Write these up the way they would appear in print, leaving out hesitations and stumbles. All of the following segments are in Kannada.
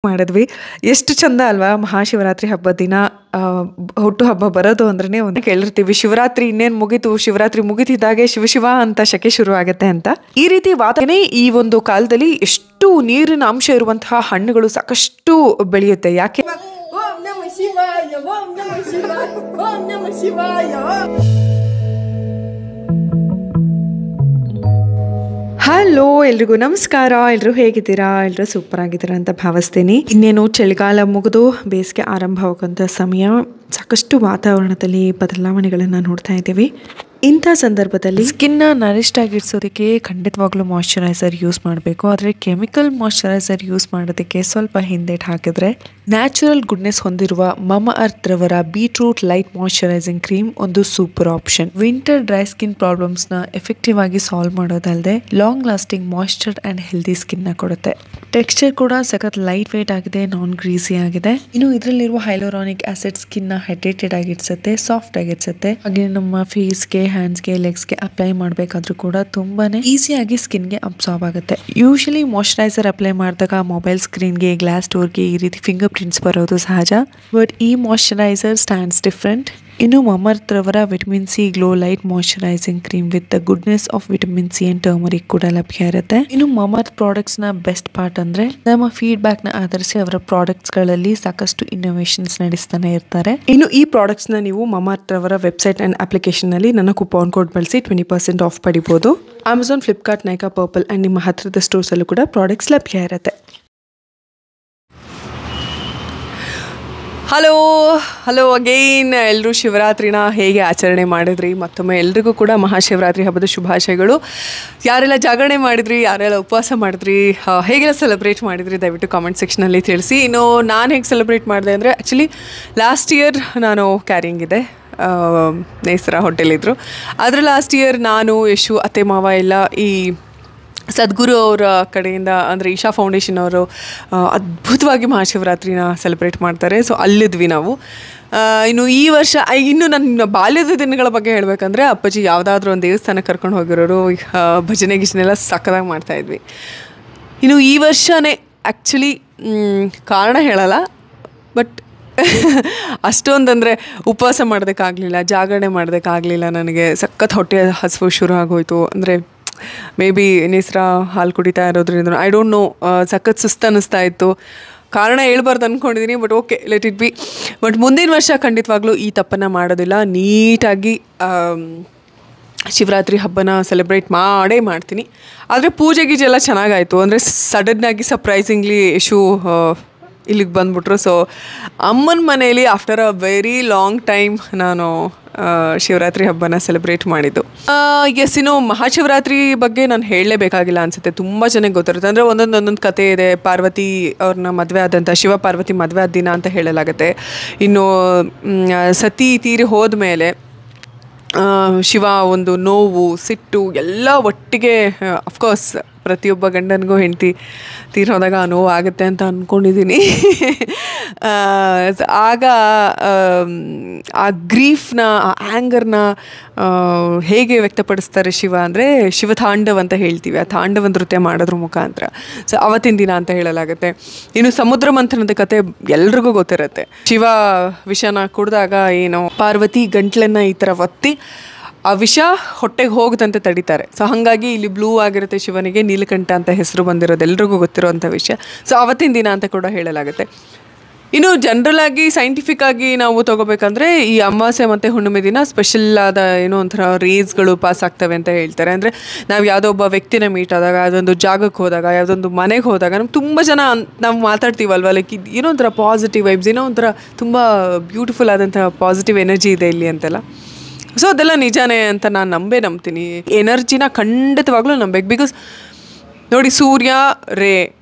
ಮಾಡಿದ್ವಿ. ಎಷ್ಟು ಚಂದ ಅಲ್ವಾ ಮಹಾಶಿವರಾತ್ರಿ ಹಬ್ಬದ ದಿನ ಹುಟ್ಟು ಹಬ್ಬ ಬರೋದು ಅಂದ್ರೆ ಒಂದು ಕೇಳಿರ್ತೀವಿ, ಶಿವರಾತ್ರಿ ಇನ್ನೇನು ಮುಗೀತು, ಶಿವರಾತ್ರಿ ಮುಗಿತಿದ್ದಾಗೆ ಶಿವ ಶಿವ ಅಂತ ಶಕೆ ಶುರು ಆಗುತ್ತೆ ಅಂತ. ಈ ರೀತಿ ವಾತಾವರಣ ಈ ಒಂದು ಕಾಲದಲ್ಲಿ ಎಷ್ಟು ನೀರಿನ ಅಂಶ ಇರುವಂತಹ ಹಣ್ಣುಗಳು ಸಾಕಷ್ಟು ಬೆಳೆಯುತ್ತೆ. ಯಾಕೆ ಓಂ ನಮಃ ಶಿವಾಯ, ಓಂ ನಮಃ ಶಿವಾಯ, ಓಂ ನಮಃ ಶಿವಾಯ. ಹಲೋ, ಎಲ್ರಿಗೂ ನಮಸ್ಕಾರ. ಎಲ್ಲರೂ ಹೇಗಿದ್ದೀರಾ? ಎಲ್ಲರೂ ಸೂಪರ್ ಆಗಿದ್ದೀರಾ ಅಂತ ಭಾವಿಸ್ತೀನಿ. ಇನ್ನೇನು ಚಳಿಗಾಲ ಮುಗಿದು ಬೇಸಿಗೆ ಆರಂಭವಾಗುವಂಥ ಸಮಯ. ಸಾಕಷ್ಟು ವಾತಾವರಣದಲ್ಲಿ ಬದಲಾವಣೆಗಳನ್ನು ನೋಡ್ತಾ ಇದ್ದೀವಿ. ಇಂಥ ಸಂದರ್ಭದಲ್ಲಿ ಸ್ಕಿನ್ನ ನರಿಷ್ಟ್ ಆಗಿಡ್ಸೋದಕ್ಕೆ ಖಂಡಿತವಾಗ್ಲೂ ಮಾಯ್ಶ್ಚರೈಸರ್ ಯೂಸ್ ಮಾಡಬೇಕು. ಆದರೆ ಕೆಮಿಕಲ್ ಮಾಯ್ಶ್ಚರೈಸರ್ ಯೂಸ್ ಮಾಡೋದಕ್ಕೆ ಸ್ವಲ್ಪ ಹಿಂದೇಟ್ ಹಾಕಿದ್ರೆ ನ್ಯಾಚುರಲ್ ಗುಡ್ನೆಸ್ ಹೊಂದಿರುವ ಮಮ ಅರ್ತ್ ರವರ ಬೀಟ್ರೂಟ್ ಲೈಟ್ ಮಾಯ್ಶ್ಚರೈಸಿಂಗ್ ಕ್ರೀಮ್ ಒಂದು super option. Winter dry skin ಪ್ರಾಬ್ಲಮ್ಸ್ನ ಎಫೆಕ್ಟಿವ್ ಆಗಿ ಸಾಲ್ವ್ ಮಾಡೋದಲ್ಲದೆ long lasting moisture and healthy ಸ್ಕಿನ್ನ ಕೊಡುತ್ತೆ. ಟೆಕ್ಸ್ಚರ್ ಕೂಡ ಸಖತ್ ಲೈಟ್ ವೇಟ್ ಆಗಿದೆ, ನಾನ್ ಗ್ರೀಸಿ ಆಗಿದೆ. ಇನ್ನು ಇದರಲ್ಲಿರುವ ಹೈಲೋರಾನಿಕ್ ಆಸಿಡ್ ಸ್ಕಿನ್ನ ಹೈಡ್ರೇಟೆಡ್ ಆಗಿಡ್ಸುತ್ತೆ, ಸಾಫ್ಟ್ ಆಗಿಡ್ಸುತ್ತೆ. ಹಾಗೆ ನಮ್ಮ ಫೇಸ್ಗೆ, ಹ್ಯಾಂಡ್ಸ್ಗೆ, ಲೆಗ್ಸ್ಗೆ ಅಪ್ಲೈ ಮಾಡಬೇಕಾದ್ರೂ ಕೂಡ ತುಂಬಾನೇ ಈಸಿಯಾಗಿ ಸ್ಕಿನ್ಗೆ ಅಬ್ಸಾರ್ಬ್ ಆಗುತ್ತೆ. ಯೂಶಲಿ ಮಾಯ್ಶ್ಚರೈಸರ್ ಅಪ್ಲೈ ಮಾಡಿದಾಗ ಮೊಬೈಲ್ ಸ್ಕ್ರೀನ್ಗೆ, ಗ್ಲಾಸ್ ಡೋರ್ಗೆ ಈ ರೀತಿ ಫಿಂಗರ್ ಪ್ರಿಂಟ್ಸ್ ಬರೋದು ಸಹಜ. ಬಟ್ ಈ ಮಾಯ್ಶ್ಚರೈಸರ್ ಸ್ಟ್ಯಾಂಡ್ಸ್ ಡಿಫ್ರೆಂಟ್. ಇನ್ನು ಮಮರ್ತ್ ರವರ vitamin C glow light moisturising cream with the goodness of vitamin C and turmeric ಕೂಡ ಲಭ್ಯ ಇರುತ್ತೆ. ಇನ್ನು ಮಮರ್ತ್ ಪ್ರಾಡಕ್ಟ್ಸ್ ನ ಬೆಸ್ಟ್ ಪಾರ್ಟ್ ಅಂದ್ರೆ ನಮ್ಮ ಫೀಡ್ಬ್ಯಾಕ್ ನ ಆಧರಿಸಿ ಅವರ ಪ್ರಾಡಕ್ಟ್ಸ್ ಗಳಲ್ಲಿ ಸಾಕಷ್ಟು ಇನ್ನೋವೇಷನ್ಸ್ ನಡೆಸ್ತಾನೆ ಇರ್ತಾರೆ. ಇನ್ನು ಈ ಪ್ರಾಡಕ್ಟ್ಸ್ ನ ನೀವು ಮಮರ್ತ್ ರವರ ವೆಬ್ಸೈಟ್ ಅಂಡ್ ಅಪ್ಲಿಕೇಶನ್ ನಲ್ಲಿ ನನ್ನ ಕೂಪನ್ ಕೋಡ್ ಬಳಸಿ 20% ಆಫ್ ಪಡಿಬಹುದು. Amazon, Flipkart, Nykaa, purple and ನಿಮ್ಮ ಹತ್ತಿರದ ಸ್ಟೋರ್ಸ್ ಅಲ್ಲೂ ಕೂಡ ಪ್ರಾಡಕ್ಟ್ಸ್ ಲಭ್ಯ ಇರುತ್ತೆ. Hello again. ಎಲ್ಲರೂ ಶಿವರಾತ್ರಿನ ಹೇಗೆ ಆಚರಣೆ ಮಾಡಿದ್ರಿ? ಮತ್ತೊಮ್ಮೆ ಎಲ್ರಿಗೂ ಕೂಡ ಮಹಾಶಿವರಾತ್ರಿ ಹಬ್ಬದ ಶುಭಾಶಯಗಳು. ಯಾರೆಲ್ಲ ಜಾಗರಣೆ ಮಾಡಿದ್ರಿ, ಯಾರೆಲ್ಲ ಉಪವಾಸ ಮಾಡಿದ್ರಿ, ಹೇಗೆಲ್ಲ ಸೆಲೆಬ್ರೇಟ್ ಮಾಡಿದ್ರಿ ದಯವಿಟ್ಟು ಕಾಮೆಂಟ್ ಸೆಕ್ಷನಲ್ಲಿ ತಿಳಿಸಿ. ಇನ್ನು ನಾನು ಹೇಗೆ ಸೆಲೆಬ್ರೇಟ್ ಮಾಡಿದೆ ಅಂದರೆ, ಆ್ಯಕ್ಚುಲಿ ಲಾಸ್ಟ್ ಇಯರ್ ನಾನು ಕ್ಯಾರಿಂಗ್ ಇದೆ, ನೇಸರ ಹೋಟೆಲಿದ್ರು. ಆದರೆ ಲಾಸ್ಟ್ ಇಯರ್ ನಾನು, ಯಶು, ಅತ್ತೆ ಮಾವ ಎಲ್ಲ ಈ ಸದ್ಗುರು ಅವರ ಕಡೆಯಿಂದ ಅಂದರೆ ಈಶಾ ಫೌಂಡೇಶನ್ ಅವರು ಅದ್ಭುತವಾಗಿ ಮಹಾಶಿವರಾತ್ರಿನ ಸೆಲೆಬ್ರೇಟ್ ಮಾಡ್ತಾರೆ. ಸೊ ಅಲ್ಲಿದ್ವಿ ನಾವು. ಇನ್ನು ಈ ವರ್ಷ ಇನ್ನು ನನ್ನ ಬಾಲ್ಯದ ದಿನಗಳ ಬಗ್ಗೆ ಹೇಳಬೇಕಂದ್ರೆ, ಅಪ್ಪಾಜಿ ಯಾವುದಾದ್ರೂ ಒಂದು ದೇವಸ್ಥಾನಕ್ಕೆ ಕರ್ಕೊಂಡು ಹೋಗಿರೋರು ಭಜನೆ ಗಿಜನೆಲ್ಲ ಸಕ್ಕದಾಗಿ ಮಾಡ್ತಾಯಿದ್ವಿ. ಇನ್ನು ಈ ವರ್ಷನೇ ಆ್ಯಕ್ಚುಲಿ ಕಾರಣ ಹೇಳಲ್ಲ, ಬಟ್ ಅಷ್ಟೊಂದಂದರೆ ಉಪವಾಸ ಮಾಡೋದಕ್ಕಾಗಲಿಲ್ಲ, ಜಾಗರಣೆ ಮಾಡೋದಕ್ಕಾಗಲಿಲ್ಲ. ನನಗೆ ಸಖತ್ ಹೊಟ್ಟೆ ಹಸಿವು ಶುರು ಆಗೋಯ್ತು. ಅಂದರೆ ಮೇ ಬಿ ನೇಸರ ಹಾಲು ಕುಡಿತಾ ಇರೋದ್ರಿಂದ ಐ ಡೋಂಟ್ ನೋ, ಸಖತ್ ಸುಸ್ತು ಅನ್ನಿಸ್ತಾ ಇತ್ತು. ಕಾರಣ ಹೇಳ್ಬಾರ್ದು ಅಂದ್ಕೊಂಡಿದ್ದೀನಿ, but okay, let it be. But ಮುಂದಿನ ವರ್ಷ ಖಂಡಿತವಾಗ್ಲೂ ಈ ತಪ್ಪನ್ನು ಮಾಡೋದಿಲ್ಲ. ನೀಟಾಗಿ ಶಿವರಾತ್ರಿ ಹಬ್ಬನ ಸೆಲೆಬ್ರೇಟ್ ಮಾಡ್ತೀನಿ. ಆದರೆ ಪೂಜೆ ಗೀಜೆ ಎಲ್ಲ ಚೆನ್ನಾಗಾಯಿತು. ಅಂದರೆ ಸಡನ್ನಾಗಿ ಸರ್ಪ್ರೈಸಿಂಗ್ಲಿ ಯಶು ಇಲ್ಲಿಗೆ ಬಂದುಬಿಟ್ರು. ಸೊ ಅಮ್ಮನ ಮನೆಯಲ್ಲಿ after a very long time ನಾನು ಶಿವರಾತ್ರಿ ಹಬ್ಬನ ಸೆಲೆಬ್ರೇಟ್ ಮಾಡಿದ್ದು. ಎಸ್, ಇನ್ನು ಮಹಾಶಿವರಾತ್ರಿ ಬಗ್ಗೆ ನಾನು ಹೇಳಲೇಬೇಕಾಗಿಲ್ಲ ಅನಿಸುತ್ತೆ, ತುಂಬ ಜನಕ್ಕೆ ಗೊತ್ತಿರುತ್ತೆ. ಅಂದರೆ ಒಂದೊಂದು ಕತೆ ಇದೆ. ಪಾರ್ವತಿ ಅವ್ರನ್ನ ಮದುವೆ ಆದಂಥ, ಶಿವ ಪಾರ್ವತಿ ಮದುವೆ ಆದ ದಿನ ಅಂತ ಹೇಳಲಾಗುತ್ತೆ. ಇನ್ನು ಸತಿ ತೀರಿ ಹೋದ್ಮೇಲೆ ಶಿವ ಒಂದು ನೋವು, ಸಿಟ್ಟು ಎಲ್ಲ ಒಟ್ಟಿಗೆ, ಅಫ್ಕೋರ್ಸ್ ಪ್ರತಿಯೊಬ್ಬ ಗಂಡನಿಗೂ ಹೆಂಡತಿ ತೀರೋದಾಗ ನೋವು ಆಗುತ್ತೆ ಅಂತ ಅಂದ್ಕೊಂಡಿದ್ದೀನಿ. ಆಗ ಆ ಗ್ರೀಫ್ನ, ಆ ಆ್ಯಂಗರ್ನ ಹೇಗೆ ವ್ಯಕ್ತಪಡಿಸ್ತಾರೆ ಶಿವ ಅಂದರೆ, ಶಿವತಾಂಡವ ಅಂತ ಹೇಳ್ತೀವಿ. ಆ ತಾಂಡವ ನೃತ್ಯ ಮಾಡೋದ್ರ ಮುಖಾಂತರ. ಸೊ ಅವತ್ತಿನ ದಿನ ಅಂತ ಹೇಳಲಾಗುತ್ತೆ. ಇನ್ನು ಸಮುದ್ರ ಮಂಥನದ ಕತೆ ಎಲ್ರಿಗೂ ಗೊತ್ತಿರುತ್ತೆ. ಶಿವ ವಿಷನ ಕುಡಿದಾಗ ಏನು, ಪಾರ್ವತಿ ಗಂಟ್ಲನ್ನು ಈ ಥರ ಒತ್ತಿ ಆ ವಿಷ ಹೊಟ್ಟೆಗೆ ಹೋಗದಂತೆ ತಡಿತಾರೆ. ಸೊ ಹಾಗಾಗಿ ಇಲ್ಲಿ ಬ್ಲೂ ಆಗಿರುತ್ತೆ ಶಿವನಿಗೆ, ನೀಲಕಂಠ ಅಂತ ಹೆಸರು ಬಂದಿರೋದು ಎಲ್ರಿಗೂ ಗೊತ್ತಿರೋವಂಥ ವಿಷಯ. ಸೊ ಅವತ್ತಿನ ದಿನ ಅಂತ ಕೂಡ ಹೇಳಲಾಗುತ್ತೆ. ಇನ್ನು ಜನರಲ್ ಆಗಿ ಸೈಂಟಿಫಿಕ್ ಆಗಿ ನಾವು ತೊಗೋಬೇಕಂದ್ರೆ, ಈ ಅಮಾವಾಸ್ಯೆ ಮತ್ತು ಹುಣ್ಣಿಮೆ ದಿನ ಸ್ಪೆಷಲ್ ಆದ ಏನೋ ಒಂಥರ ರೇಸ್ಗಳು ಪಾಸ್ ಆಗ್ತವೆ ಅಂತ ಹೇಳ್ತಾರೆ. ಅಂದರೆ ನಾವು ಯಾವುದೋ ಒಬ್ಬ ವ್ಯಕ್ತಿನ ಮೀಟ್ ಆದಾಗ, ಯಾವುದೊಂದು ಜಾಗಕ್ಕೆ ಹೋದಾಗ, ಯಾವುದೊಂದು ಮನೆಗೆ ಹೋದಾಗ ನಮ್ಗೆ ತುಂಬ ಜನ ನಾವು ಮಾತಾಡ್ತೀವಲ್ವ, ಲೈಕ್ ಇದು ಏನೋ ಒಂಥರ ಪಾಸಿಟಿವ್ ವೈಬ್ಸ್, ಏನೋ ಒಂಥರ ತುಂಬ ಬ್ಯೂಟಿಫುಲ್ ಆದಂಥ ಪಾಸಿಟಿವ್ ಎನರ್ಜಿ ಇದೆ ಇಲ್ಲಿ ಅಂತೆಲ್ಲ. ಸೊ ಅದೆಲ್ಲ ನಿಜಾನೇ ಅಂತ ನಾನು ನಂಬ್ತೀನಿ. ಎನರ್ಜಿನ ಖಂಡಿತವಾಗ್ಲೂ ನಂಬೇಕು. ಬಿಕಾಸ್ ನೋಡಿ, ಸೂರ್ಯ ರೇ,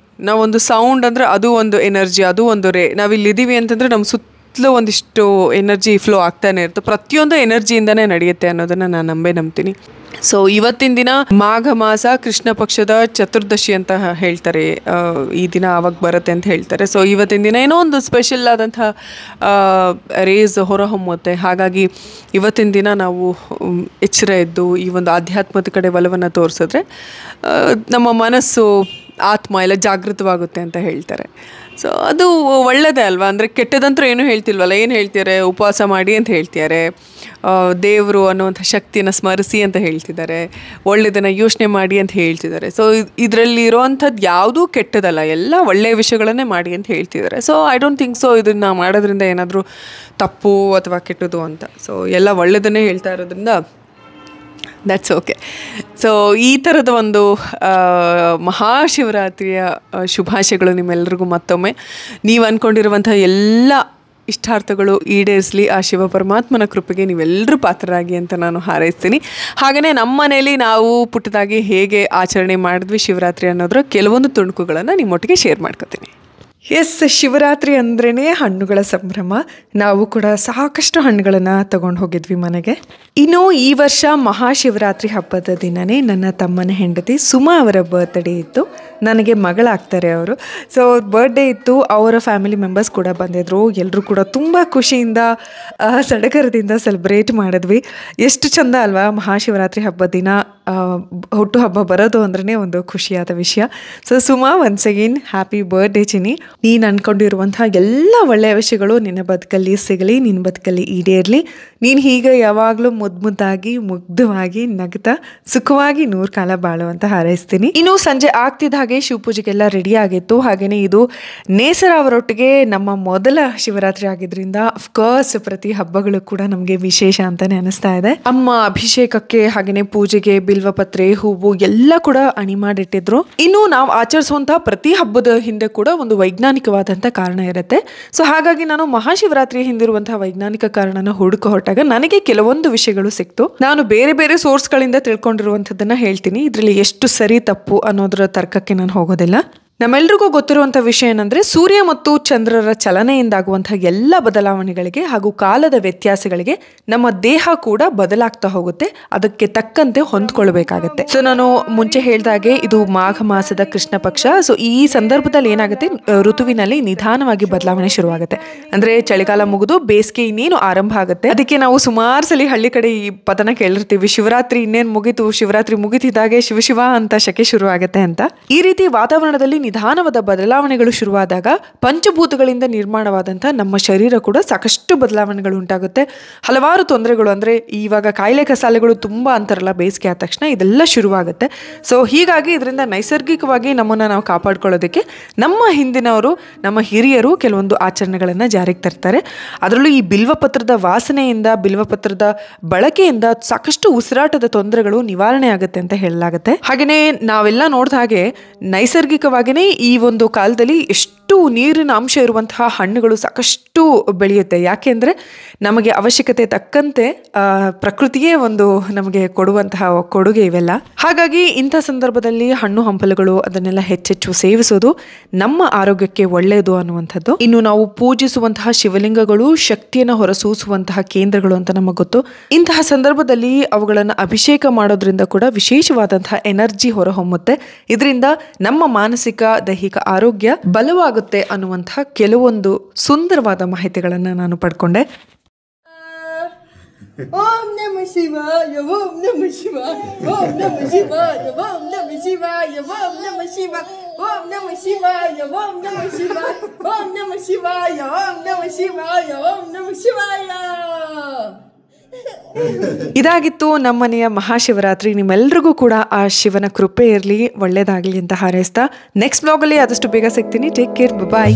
ನಾವೊಂದು ಸೌಂಡ್ ಅಂದರೆ ಅದು ಒಂದು ಎನರ್ಜಿ, ಅದು ಒಂದು ರೇ. ನಾವಿಲ್ಲಿದ್ದೀವಿ ಅಂತಂದರೆ ನಮ್ಮ ಸುತ್ತಲೂ ಒಂದಿಷ್ಟು ಎನರ್ಜಿ ಫ್ಲೋ ಆಗ್ತಾನೆ ಇರುತ್ತೆ. ಪ್ರತಿಯೊಂದು ಎನರ್ಜಿಯಿಂದನೇ ನಡೆಯುತ್ತೆ ಅನ್ನೋದನ್ನು ನಾನು ನಂಬ್ತೀನಿ. ಸೊ ಇವತ್ತಿನ ದಿನ ಮಾಘ ಮಾಸ ಕೃಷ್ಣ ಪಕ್ಷದ ಚತುರ್ದಶಿ ಅಂತ ಹೇಳ್ತಾರೆ. ಈ ದಿನ ಆವಾಗ ಬರುತ್ತೆ ಅಂತ ಹೇಳ್ತಾರೆ. ಸೊ ಇವತ್ತಿನ ದಿನ ಏನೋ ಒಂದು ಸ್ಪೆಷಲ್ ಆದಂಥ ರೇಸ್ ಹೊರಹೊಮ್ಮುತ್ತೆ. ಹಾಗಾಗಿ ಇವತ್ತಿನ ದಿನ ನಾವು ಎಚ್ಚರ ಎದ್ದು ಈ ಒಂದು ಆಧ್ಯಾತ್ಮದ ಕಡೆ ಒಲವನ್ನು ತೋರಿಸಿದ್ರೆ ನಮ್ಮ ಮನಸ್ಸು ಆತ್ಮ ಎಲ್ಲ ಜಾಗೃತವಾಗುತ್ತೆ ಅಂತ ಹೇಳ್ತಾರೆ. ಸೊ ಅದು ಒಳ್ಳೆಯದೇ ಅಲ್ವಾ. ಅಂದರೆ ಕೆಟ್ಟದಂತೂ ಏನೂ ಹೇಳ್ತಿಲ್ವಲ್ಲ. ಏನು ಹೇಳ್ತಿದ್ದಾರೆ, ಉಪವಾಸ ಮಾಡಿ ಅಂತ ಹೇಳ್ತಿದ್ದಾರೆ, ದೇವರು ಅನ್ನುವಂಥ ಶಕ್ತಿಯನ್ನು ಸ್ಮರಿಸಿ ಅಂತ ಹೇಳ್ತಿದ್ದಾರೆ, ಒಳ್ಳೆಯದನ್ನು ಯೋಚನೆ ಮಾಡಿ ಅಂತ ಹೇಳ್ತಿದ್ದಾರೆ. ಸೊ ಇದರಲ್ಲಿ ಇರೋವಂಥದ್ದು ಯಾವುದೂ ಕೆಟ್ಟದಲ್ಲ, ಎಲ್ಲ ಒಳ್ಳೆಯ ವಿಷಯಗಳನ್ನೇ ಮಾಡಿ ಅಂತ ಹೇಳ್ತಿದ್ದಾರೆ. So I don't think so ಇದನ್ನು ಮಾಡೋದ್ರಿಂದ ಏನಾದರೂ ತಪ್ಪು ಅಥವಾ ಕೆಟ್ಟದು ಅಂತ. ಸೊ ಎಲ್ಲ ಒಳ್ಳೆಯದನ್ನೇ ಹೇಳ್ತಾ ಇರೋದ್ರಿಂದ ದಟ್ಸ್ ಓಕೆ. ಸೊ ಈ ಥರದ ಒಂದು ಮಹಾಶಿವರಾತ್ರಿಯ ಶುಭಾಶಯಗಳು ನಿಮ್ಮೆಲ್ಲರಿಗೂ ಮತ್ತೊಮ್ಮೆ. ನೀವು ಅಂದ್ಕೊಂಡಿರುವಂಥ ಎಲ್ಲ ಇಷ್ಟಾರ್ಥಗಳು ಈಡೇರಿಸಲಿ. ಆ ಶಿವ ಪರಮಾತ್ಮನ ಕೃಪೆಗೆ ನೀವೆಲ್ಲರೂ ಪಾತ್ರರಾಗಿ ಅಂತ ನಾನು ಹಾರೈಸ್ತೀನಿ. ಹಾಗೆಯೇ ನಮ್ಮ ಮನೇಲಿ ನಾವು ಪುಟ್ಟದಾಗಿ ಹೇಗೆ ಆಚರಣೆ ಮಾಡಿದ್ವಿ ಶಿವರಾತ್ರಿ ಅನ್ನೋದರ ಕೆಲವೊಂದು ತುಣುಕುಗಳನ್ನು ನಿಮ್ಮೊಟ್ಟಿಗೆ ಶೇರ್ ಮಾಡ್ಕೊತೀನಿ. ಎಸ್, ಶಿವರಾತ್ರಿ ಅಂದ್ರೇ ಹಣ್ಣುಗಳ ಸಂಭ್ರಮ. ನಾವು ಕೂಡ ಸಾಕಷ್ಟು ಹಣ್ಣುಗಳನ್ನು ತಗೊಂಡು ಹೋಗಿದ್ವಿ ಮನೆಗೆ. ಇನ್ನು ಈ ವರ್ಷ ಮಹಾಶಿವರಾತ್ರಿ ಹಬ್ಬದ ದಿನವೇ ನನ್ನ ತಮ್ಮನ ಹೆಂಡತಿ ಸುಮಾ ಅವರ ಬರ್ತ್ಡೇ ಇತ್ತು. ನನಗೆ ಮಗಳಾಗ್ತಾರೆ ಅವರು. ಸೊ ಬರ್ಡೇ ಇತ್ತು, ಅವರ ಫ್ಯಾಮಿಲಿ ಮೆಂಬರ್ಸ್ ಕೂಡ ಬಂದಿದ್ದರು. ಎಲ್ಲರೂ ಕೂಡ ತುಂಬ ಖುಷಿಯಿಂದ ಸಡಗರದಿಂದ ಸೆಲೆಬ್ರೇಟ್ ಮಾಡಿದ್ವಿ. ಎಷ್ಟು ಚಂದ ಅಲ್ವಾ ಮಹಾಶಿವರಾತ್ರಿ ಹಬ್ಬದ ದಿನ ಹುಟ್ಟುಹಬ್ಬ ಬರೋದು ಅಂದ್ರೆ ಒಂದು ಖುಷಿಯಾದ ವಿಷಯ. So Suma, once again happy birthday Chini. ನೀನು ಅಂದ್ಕೊಂಡಿರುವಂಥ ಎಲ್ಲ ಒಳ್ಳೆಯ ವಿಷಯಗಳು ನಿನ್ನ ಬದುಕಲ್ಲಿ ಸಿಗಲಿ, ನಿನ್ನ ಬದುಕಲ್ಲಿ ಈಡೇರಲಿ. ನೀನು ಹೀಗೆ ಯಾವಾಗಲೂ ಮುದ್ದಾಗಿ ಮುಗ್ಧವಾಗಿ ನಗ್ತಾ ಸುಖವಾಗಿ 100 ಕಾಲ ಬಾಳುವಂತ ಹಾರೈಸ್ತೀನಿ. ಇನ್ನು ಸಂಜೆ ಆಗ್ತಿದ್ದ ಹಾಗೆ ಶಿವಪೂಜೆಗೆಲ್ಲ ರೆಡಿ ಆಗಿತ್ತು. ಹಾಗೆಯೇ ಇದು ನೇಸರ ಅವರೊಟ್ಟಿಗೆ ನಮ್ಮ ಮೊದಲ ಶಿವರಾತ್ರಿ ಆಗಿದ್ರಿಂದ ಅಫ್ಕೋರ್ಸ್ ಪ್ರತಿ ಹಬ್ಬಗಳು ಕೂಡ ನಮಗೆ ವಿಶೇಷ ಅಂತಾನೆ ಅನಿಸ್ತಾ ಇದೆ. ಅಮ್ಮ ಅಭಿಷೇಕಕ್ಕೆ ಹಾಗೆಯೇ ಪೂಜೆಗೆ ಬಿಲ್ವಪತ್ರೆ, ಹೂವು ಎಲ್ಲ ಕೂಡ ಅಣಿ ಮಾಡಿಟ್ಟಿದ್ರು. ಇನ್ನು ನಾವು ಆಚರಿಸುವಂತಹ ಪ್ರತಿ ಹಬ್ಬದ ಹಿಂದೆ ಕೂಡ ಒಂದು ವೈಜ್ಞಾನಿಕವಾದಂಥ ಕಾರಣ ಇರುತ್ತೆ. ಸೊ ಹಾಗಾಗಿ ನಾನು ಮಹಾಶಿವರಾತ್ರಿ ಹಿಂದಿರುವಂತಹ ವೈಜ್ಞಾನಿಕ ಕಾರಣನ ಹೊರಟಾಗ ನನಗೆ ಕೆಲವೊಂದು ವಿಷಯಗಳು ಸಿಕ್ತು. ನಾನು ಬೇರೆ ಬೇರೆ ಸೋರ್ಸ್ಗಳಿಂದ ತಿಳ್ಕೊಂಡಿರುವಂಥದ್ದನ್ನ ಹೇಳ್ತೀನಿ. ಇದರಲ್ಲಿ ಎಷ್ಟು ಸರಿ ತಪ್ಪು ಅನ್ನೋದರ ತರ್ಕಕ್ಕೆ ನಾನು ಹೋಗೋದಿಲ್ಲ. ನಮ್ಮೆಲ್ರಿಗೂ ಗೊತ್ತಿರುವಂಥ ವಿಷಯ ಏನಂದರೆ, ಸೂರ್ಯ ಮತ್ತು ಚಂದ್ರರ ಚಲನೆಯಿಂದಾಗುವಂಥ ಎಲ್ಲ ಬದಲಾವಣೆಗಳಿಗೆ ಹಾಗೂ ಕಾಲದ ವ್ಯತ್ಯಾಸಗಳಿಗೆ ನಮ್ಮ ದೇಹ ಕೂಡ ಬದಲಾಗ್ತಾ ಹೋಗುತ್ತೆ. ಅದಕ್ಕೆ ತಕ್ಕಂತೆ ಹೊಂದ್ಕೊಳ್ಬೇಕಾಗತ್ತೆ. ಸೊ ನಾನು ಮುಂಚೆ ಹೇಳ್ದಾಗೆ ಇದು ಮಾಘ ಮಾಸದ ಕೃಷ್ಣ ಪಕ್ಷ. ಸೊ ಈ ಸಂದರ್ಭದಲ್ಲಿ ಏನಾಗುತ್ತೆ, ಋತುವಿನಲ್ಲಿ ನಿಧಾನವಾಗಿ ಬದಲಾವಣೆ ಶುರುವಾಗುತ್ತೆ. ಅಂದರೆ ಚಳಿಗಾಲ ಮುಗಿದು ಬೇಸಿಗೆ ಇನ್ನೇನು ಆರಂಭ ಆಗುತ್ತೆ. ಅದಕ್ಕೆ ನಾವು ಸುಮಾರು ಸಲ ಹಳ್ಳಿ ಕಡೆ ಈ ಪದನ ಕೇಳಿರ್ತೀವಿ, ಶಿವರಾತ್ರಿ ಇನ್ನೇನು ಮುಗಿತು, ಶಿವರಾತ್ರಿ ಮುಗಿತಿದ್ದಾಗೆ ಶಿವ ಅಂತ ಶಕೆ ಶುರು ಆಗುತ್ತೆ ಅಂತ. ಈ ರೀತಿ ವಾತಾವರಣದಲ್ಲಿ ನಿಧಾನವಾದ ಬದಲಾವಣೆಗಳು ಶುರುವಾದಾಗ ಪಂಚಭೂತಗಳಿಂದ ನಿರ್ಮಾಣವಾದಂಥ ನಮ್ಮ ಶರೀರ ಕೂಡ ಸಾಕಷ್ಟು ಬದಲಾವಣೆಗಳು ಉಂಟಾಗುತ್ತೆ. ಹಲವಾರು ತೊಂದರೆಗಳು, ಅಂದರೆ ಇವಾಗ ಕಾಯಿಲೆ ಕಸಾಲೆಗಳು ತುಂಬ ಅಂತಾರಲ್ಲ ಬೇಸಿಗೆ ಆದ ತಕ್ಷಣ, ಇದೆಲ್ಲ ಶುರುವಾಗುತ್ತೆ. ಸೊ ಹೀಗಾಗಿ ಇದರಿಂದ ನೈಸರ್ಗಿಕವಾಗಿ ನಮ್ಮನ್ನು ನಾವು ಕಾಪಾಡ್ಕೊಳ್ಳೋದಕ್ಕೆ ನಮ್ಮ ಹಿಂದಿನವರು, ನಮ್ಮ ಹಿರಿಯರು ಕೆಲವೊಂದು ಆಚರಣೆಗಳನ್ನು ಜಾರಿಗೆ ತರ್ತಾರೆ. ಅದರಲ್ಲೂ ಈ ಬಿಲ್ವಪತ್ರದ ವಾಸನೆಯಿಂದ, ಬಿಲ್ವಪತ್ರದ ಬಳಕೆಯಿಂದ ಸಾಕಷ್ಟು ಉಸಿರಾಟದ ತೊಂದರೆಗಳು ನಿವಾರಣೆ ಆಗುತ್ತೆ ಅಂತ ಹೇಳಲಾಗುತ್ತೆ. ಹಾಗೆಯೇ ನಾವೆಲ್ಲ ನೋಡಿದ ಹಾಗೆ ನೈಸರ್ಗಿಕವಾಗಿಯೇ ಈ ಒಂದು ಕಾಲದಲ್ಲಿ ಎಷ್ಟು ನೀರಿನ ಅಂಶ ಇರುವಂತಹ ಹಣ್ಣುಗಳು ಸಾಕಷ್ಟು ಬೆಳೆಯುತ್ತೆ. ಯಾಕೆಂದರೆ ನಮಗೆ ಅವಶ್ಯಕತೆ ತಕ್ಕಂತೆ ಪ್ರಕೃತಿಯೇ ಒಂದು ನಮಗೆ ಕೊಡುವಂತಹ ಕೊಡುಗೆ ಇವೆಲ್ಲ. ಹಾಗಾಗಿ ಇಂಥ ಸಂದರ್ಭದಲ್ಲಿ ಹಣ್ಣು ಹಂಪಲುಗಳು ಅದನ್ನೆಲ್ಲ ಹೆಚ್ಚೆಚ್ಚು ಸೇವಿಸೋದು ನಮ್ಮ ಆರೋಗ್ಯಕ್ಕೆ ಒಳ್ಳೆಯದು ಅನ್ನುವಂಥದ್ದು. ಇನ್ನು ನಾವು ಪೂಜಿಸುವಂತಹ ಶಿವಲಿಂಗಗಳು ಶಕ್ತಿಯನ್ನು ಹೊರಸೂಸುವಂತಹ ಕೇಂದ್ರಗಳು ಅಂತ ನಮಗೆ ಗೊತ್ತು. ಇಂತಹ ಸಂದರ್ಭದಲ್ಲಿ ಅವುಗಳನ್ನು ಅಭಿಷೇಕ ಮಾಡೋದ್ರಿಂದ ಕೂಡ ವಿಶೇಷವಾದಂತಹ ಎನರ್ಜಿ ಹೊರಹೊಮ್ಮುತ್ತೆ. ಇದರಿಂದ ನಮ್ಮ ಮಾನಸಿಕ ದೈಹಿಕ ಆರೋಗ್ಯ ಬಲವಾಗುತ್ತೆ ಅನ್ನುವಂತಹ ಕೆಲವೊಂದು ಸುಂದರವಾದ ಮಾಹಿತಿಗಳನ್ನು ನಾನು ಪಡ್ಕೊಂಡೆ. ಓಂ ನಮಃ ಶಿವಾಯ, ಓಂ ನಮಃ ಶಿವಾಯ, ಓಂ ನಮಃ ಶಿವಾಯ, ಓಂ ನಮಃ ಶಿವಾಯ, ಓಂ ನಮಃ ಶಿವಾಯ, ಓಂ ನಮಃ ಶಿವಾಯ, ಓಂ ನಮಃ ಶಿವಾಯ, ಓಂ ನಮಃ ಶಿವಾಯ, ಓಂ ನಮಃ ಶಿವಾಯ, ಓಂ ನಮಃ ಶಿವಾಯ. ಇದಾಗಿತ್ತು ನಮ್ಮನೆಯ ಮಹಾಶಿವರಾತ್ರಿ. ನಿಮ್ಮೆಲ್ರಿಗೂ ಕೂಡ ಆ ಶಿವನ ಕೃಪೆ ಇರಲಿ, ಒಳ್ಳೇದಾಗಲಿ ಅಂತ ಹಾರೈಸ್ತಾ ನೆಕ್ಸ್ಟ್ ಬ್ಲಾಗಲ್ಲಿ ಆದಷ್ಟು ಬೇಗ ಸಿಗ್ತೀನಿ. ಟೇಕ್ ಕೇರ್, ಬಾಯ್.